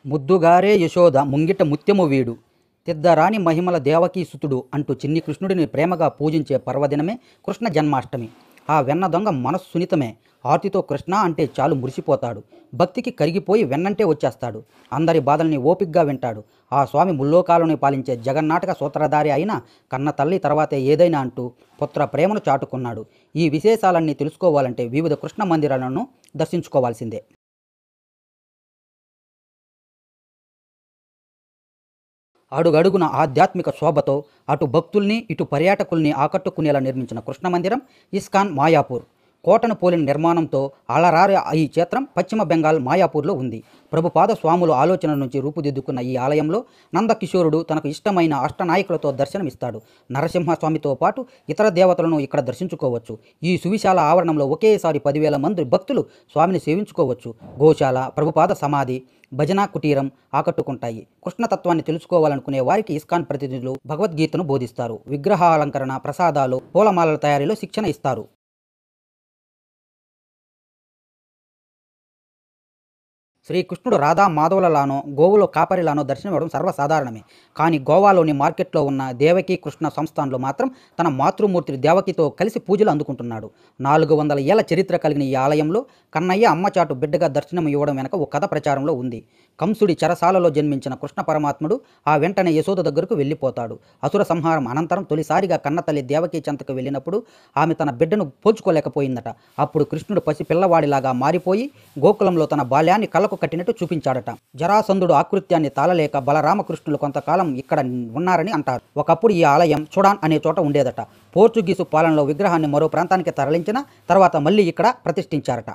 ముద్దుగారే యశోద ముంగిట ముత్యము వీడు, తిద్దరాని మహిమల దేవకీసుతుడు అంటూ చిన్ని కృష్ణుడిని ప్రేమగా పూజించే పర్వదినమే కృష్ణ జన్మాష్టమి. ఆ వెన్న దొంగ మనస్సు సున్నితమే. ఆర్తితో కృష్ణ అంటే చాలు మురిసిపోతాడు. భక్తికి కరిగిపోయి వెన్నంటే వచ్చేస్తాడు. అందరి బాధల్ని ఓపిగ్గా వింటాడు. ఆ స్వామి ముల్లోకాలను పాలించే జగన్నాటక సూత్రధారి అయిన కన్న తల్లి తర్వాతే ఏదైనా అంటూ పుత్ర ప్రేమను చాటుకున్నాడు. ఈ విశేషాలన్నీ తెలుసుకోవాలంటే వివిధ కృష్ణ మందిరాలను దర్శించుకోవాల్సిందే. అడుగడుగున ఆధ్యాత్మిక శోభతో అటు భక్తుల్ని ఇటు పర్యాటకుల్ని ఆకట్టుకునేలా నిర్మించిన కృష్ణమందిరం ఇస్కాన్ మాయాపూర్. కోటను పోలిన నిర్మాణంతో అలరారే ఈ క్షేత్రం పశ్చిమ బెంగాల్ మాయాపూర్లో ఉంది. ప్రభుపాద స్వాముల ఆలోచన నుంచి రూపుదిద్దుకున్న ఈ ఆలయంలో నందకిషోరుడు తనకు ఇష్టమైన అష్టనాయకులతో దర్శనమిస్తాడు. నరసింహస్వామితో పాటు ఇతర దేవతలను ఇక్కడ దర్శించుకోవచ్చు. ఈ సువిశాల ఆవరణంలో ఒకేసారి 10,000 మంది భక్తులు స్వామిని సేవించుకోవచ్చు. గోశాల, ప్రభుపాద సమాధి, భజనా కుటీరం ఆకట్టుకుంటాయి. కృష్ణతత్వాన్ని తెలుసుకోవాలనుకునే వారికి ఇస్కాన్ ప్రతినిధులు భగవద్గీతను బోధిస్తారు. విగ్రహాలంకరణ, ప్రసాదాలు, పూలమాలల తయారీలో శిక్షణ ఇస్తారు. శ్రీకృష్ణుడు రాధా మాధవులలానో గోవులో కాపరిలానో దర్శనమివ్వడం సర్వసాధారణమే. కానీ గోవాలోని మార్కెట్లో ఉన్న దేవకీ కృష్ణ సంస్థాన్లో మాత్రం తన మాతృమూర్తి దేవకితో కలిసి పూజలు అందుకుంటున్నాడు. 400 ఏళ్ల చరిత్ర కలిగిన ఈ ఆలయంలో కన్నయ్య అమ్మచాటు బిడ్డగా దర్శనం ఇవ్వడం వెనక ఓ కథ ప్రచారంలో ఉంది. కంసుడి చెరసాలలో జన్మించిన కృష్ణ పరమాత్ముడు ఆ వెంటనే యశోద దగ్గరకు వెళ్ళిపోతాడు. అసుర సంహారం అనంతరం తొలిసారిగా కన్నతల్లి దేవకీ చెంతకు వెళ్ళినప్పుడు ఆమె తన బిడ్డను పోల్చుకోలేకపోయిందట. అప్పుడు కృష్ణుడు పసి పిల్లవాడిలాగా మారిపోయి గోకులంలో తన బాల్యాన్ని కళ్ళకు కట్టినట్టు చూపించాడట. జరాసంధుడు ఆకృత్యాన్ని తాళలేక బలరామకృష్ణులు కొంతకాలం ఇక్కడ ఉన్నారని అంటారు. ఒకప్పుడు ఈ ఆలయం చుడాన్ అనే చోట ఉండేదట. పోర్చుగీసు పాలనలో విగ్రహాన్ని మరో ప్రాంతానికి తరలించిన తర్వాత మళ్ళీ ఇక్కడ ప్రతిష్ఠించారట.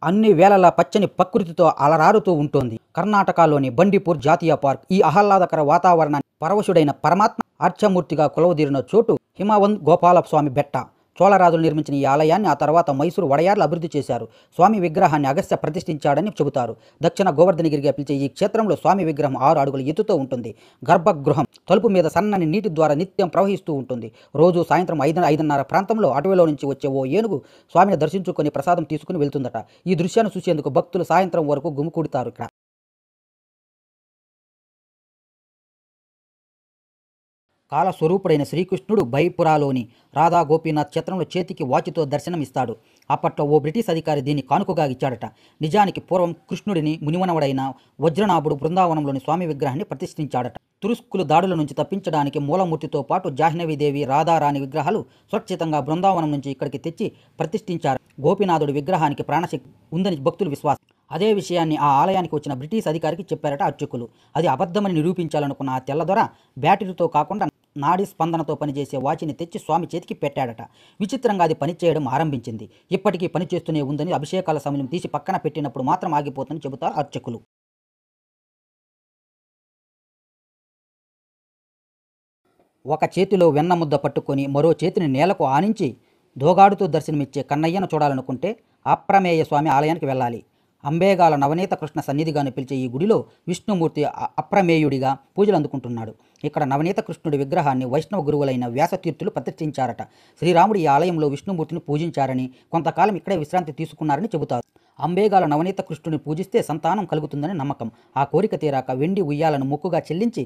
అన్ని వేళలా పచ్చని ప్రకృతితో అలరారుతూ ఉంటుంది. కర్ణాటకలోని బండిపూర్ జాతీయ పార్క్ ఈ ఆహ్లాదకర వాతావరణాన్ని పరవశుడైన పరమాత్మ అర్చమూర్తిగా కొలువుదీరిన చోటు హిమవంత్ గోపాలస్వామి బెట్ట. చోళరాజులు నిర్మించిన ఈ ఆలయాన్ని ఆ తర్వాత మైసూరు వడయార్లు అభివృద్ధి చేశారు. స్వామి విగ్రహాన్ని అగస్త్య ప్రతిష్ఠించాడని చెబుతారు. దక్షిణ గోవర్ధనగిరిగా పిలిచే ఈ క్షేత్రంలో స్వామి విగ్రహం 6 అడుగుల ఎత్తుతో ఉంటుంది. గర్భగృహం తలుపు మీద సన్నని నీటి ద్వారా నిత్యం ప్రవహిస్తూ ఉంటుంది. రోజు సాయంత్రం 5:30 ప్రాంతంలో అటవీలో నుంచి వచ్చే ఓ ఏనుగు స్వామిని దర్శించుకొని ప్రసాదం తీసుకుని వెళ్తుందట. ఈ దృశ్యాన్ని చూసేందుకు భక్తులు సాయంత్రం వరకు గుమికూడతారు ఇక్కడ. కాలస్వరూపుడైన శ్రీకృష్ణుడు బైపురాలోని రాధా గోపీనాథ్ క్షేత్రంలో చేతికి వాచితో దర్శనమిస్తాడు. అప్పట్లో ఓ బ్రిటిష్ అధికారి దీన్ని కానుకగా ఇచ్చాడట. నిజానికి పూర్వం కృష్ణుడిని మునిమనవడైన వజ్రనాభుడు బృందావనంలోని స్వామి విగ్రహాన్ని ప్రతిష్ఠించాడట. తురుస్కులు దాడుల నుంచి తప్పించడానికి మూలమూర్తితో పాటు జాహ్నవీదేవి, రాధారాణి విగ్రహాలు సురక్షితంగా బృందావనం నుంచి ఇక్కడికి తెచ్చి ప్రతిష్ఠించారు. గోపీనాథుడి విగ్రహానికి ప్రాణశక్తి ఉందని భక్తుల విశ్వాసం. అదే విషయాన్ని ఆ ఆలయానికి వచ్చిన బ్రిటిష్ అధికారికి చెప్పారట అర్చకులు. అది అబద్ధమని నిరూపించాలనుకున్న ఆ తెల్లదొర బ్యాటరీతో కాకుండా నాడీ స్పందనతో పనిచేసే వాచిని తెచ్చి స్వామి చేతికి పెట్టాడట. విచిత్రంగా అది పనిచేయడం ఆరంభించింది. ఇప్పటికీ పనిచేస్తూనే ఉందని, అభిషేకాల సమయం తీసి పక్కన పెట్టినప్పుడు మాత్రం ఆగిపోతుందని చెబుతారు అర్చకులు. ఒక చేతిలో వెన్న ముద్ద పట్టుకొని మరో చేతిని నేలకు ఆనించి దోగాడుతూ దర్శనమిచ్చే కన్నయ్యను చూడాలనుకుంటే అప్రమేయ స్వామి ఆలయానికి వెళ్ళాలి. అంబేగాల నవనీత కృష్ణ సన్నిధిగాను పిలిచే ఈ గుడిలో విష్ణుమూర్తి అప్రమేయుడిగా పూజలు అందుకుంటున్నాడు. ఇక్కడ నవనీత కృష్ణుడి విగ్రహాన్ని వైష్ణవ గురువులైన వ్యాసతీర్థులు ప్రతిష్ఠించారట. శ్రీరాముడు ఈ ఆలయంలో విష్ణుమూర్తిని పూజించారని, కొంతకాలం ఇక్కడే విశ్రాంతి తీసుకున్నారని చెబుతారు. అంబేగాల నవనీత కృష్ణుడిని పూజిస్తే సంతానం కలుగుతుందని నమ్మకం. ఆ కోరిక తీరాక వెండి ఉయ్యాలను మొక్కుగా చెల్లించి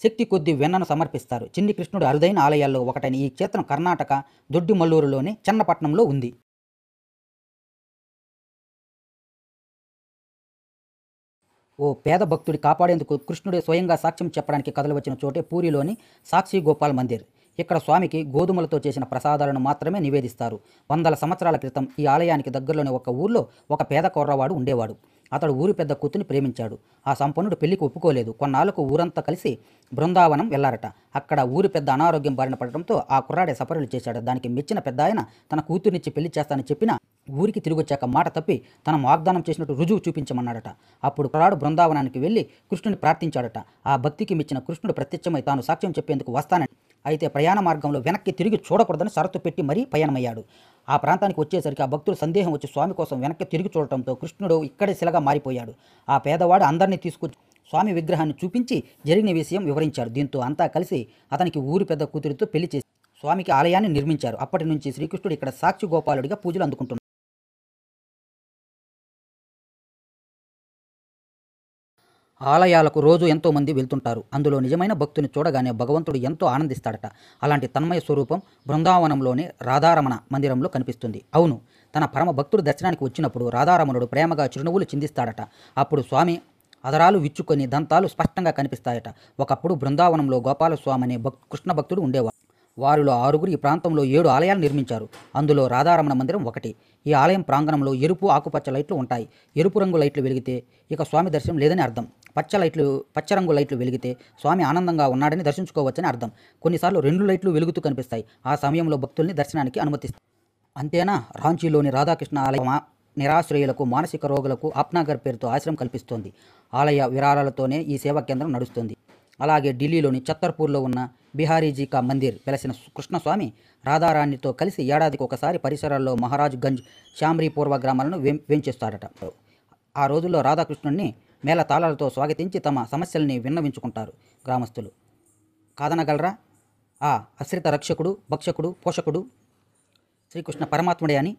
శక్తి కొద్ది వెన్నను సమర్పిస్తారు. చిన్ని కృష్ణుడు అరుదైన ఆలయాల్లో ఒకటైన ఈ క్షేత్రం కర్ణాటక దొడ్డిమల్లూరులోని చన్నపట్నంలో ఉంది. ఓ పేద భక్తుడి కాపాడేందుకు కృష్ణుడే స్వయంగా సాక్ష్యం చెప్పడానికి కథలు వచ్చిన చోటే పూరిలోని సాక్షి గోపాల్ మందిర్. ఇక్కడ స్వామికి గోధుమలతో చేసిన ప్రసాదాలను మాత్రమే నివేదిస్తారు. 100 సంవత్సరాల క్రితం ఈ ఆలయానికి దగ్గరలోని ఒక ఊర్లో ఒక పేద కుర్రవాడు ఉండేవాడు. అతడు ఊరి పెద్ద కూతుని ప్రేమించాడు. ఆ సంపన్నుడు పెళ్లికి ఒప్పుకోలేదు. కొన్నాళ్లకు ఊరంతా కలిసి బృందావనం వెళ్లారట. అక్కడ ఊరి పెద్ద అనారోగ్యం బారిన పడటంతో ఆ కుర్రాడే సపర్యలు చేశాడు. దానికి మెచ్చిన పెద్ద ఆయన తన కూతుర్నిచ్చి పెళ్లి చేస్తానని చెప్పినా ఊరికి తిరిగొచ్చాక మాట తప్పి తన వాగ్దానం చేసినట్టు రుజువు చూపించమన్నాడట. అప్పుడు కుర్రాడు బృందావనానికి వెళ్ళి కృష్ణుని ప్రార్థించాడట. ఆ భక్తికి మెచ్చిన కృష్ణుడు ప్రత్యక్షమై తాను సాక్ష్యం చెప్పేందుకు వస్తానని, అయితే ప్రయాణ మార్గంలో వెనక్కి తిరిగి చూడకూడదని షరతు పెట్టి మరీ పయనమయ్యాడు. ఆ ప్రాంతానికి వచ్చేసరికి ఆ భక్తులు సందేహం వచ్చి స్వామి కోసం వెనక్కి తిరిగి చూడటంతో కృష్ణుడు ఇక్కడే శిలగా మారిపోయాడు. ఆ పేదవాడు అందరినీ తీసుకొచ్చి స్వామి విగ్రహాన్ని చూపించి జరిగిన విషయం వివరించాడు. దీంతో అంతా కలిసి అతనికి ఊరి పెద్ద కూతురితో పెళ్లి చేసి స్వామికి ఆలయాన్ని నిర్మించారు. అప్పటి నుంచి శ్రీకృష్ణుడు ఇక్కడ సాక్షి గోపాలుడిగా పూజలు అందుకుంటున్నాడు. ఆలయాలకు రోజు ఎంతోమంది వెళ్తుంటారు. అందులో నిజమైన భక్తుని చూడగానే భగవంతుడు ఎంతో ఆనందిస్తాడట. అలాంటి తన్మయ స్వరూపం బృందావనంలోని రాధారమణ మందిరంలో కనిపిస్తుంది. అవును, తన పరమ భక్తుడు దర్శనానికి వచ్చినప్పుడు రాధారమణుడు ప్రేమగా చిరునవ్వులు చిందిస్తాడట. అప్పుడు స్వామి అదరాలు విచ్చుకొని దంతాలు స్పష్టంగా కనిపిస్తాయట. ఒకప్పుడు బృందావనంలో గోపాలస్వామి అనే కృష్ణ భక్తుడు ఉండేవాడు. వారిలో 6గురు ఈ ప్రాంతంలో 7 ఆలయాలు నిర్మించారు. అందులో రాధారమణ మందిరం ఒకటి. ఈ ఆలయం ప్రాంగణంలో ఎరుపు, ఆకుపచ్చ లైట్లు ఉంటాయి. ఎరుపు రంగు లైట్లు వెలిగితే ఇక స్వామి దర్శనం లేదని అర్థం. పచ్చ రంగు లైట్లు వెలిగితే స్వామి ఆనందంగా ఉన్నాడని దర్శించుకోవచ్చని అర్థం. కొన్నిసార్లు 2 లైట్లు వెలుగుతూ కనిపిస్తాయి. ఆ సమయంలో భక్తుల్ని దర్శనానికి అనుమతిస్తాయి. అంతేనా, రాంచీలోని రాధాకృష్ణ ఆలయం నిరాశ్రయులకు, మానసిక రోగులకు ఆప్నాగర్ పేరుతో ఆశ్రయం కల్పిస్తోంది. ఆలయ విరాళాలతోనే ఈ సేవా కేంద్రం నడుస్తుంది. అలాగే ఢిల్లీలోని ఛత్తర్పూర్లో ఉన్న బిహారీజీ కా మందిర్ వెలసిన కృష్ణస్వామి రాధారాణితో కలిసి ఏడాదికి ఒకసారి పరిసరాల్లో మహారాజ్ గంజ్, శామ్రీ పూర్వ గ్రామాలను వేంచేస్తాడట. ఆ రోజుల్లో రాధాకృష్ణుడిని మేళ తాళాలతో స్వాగతించి తమ సమస్యల్ని విన్నవించుకుంటారు గ్రామస్తులు. కాదనగలరా? ఆ ఆశ్రిత రక్షకుడు, భక్షకుడు, పోషకుడు శ్రీకృష్ణ పరమాత్ముడే అని.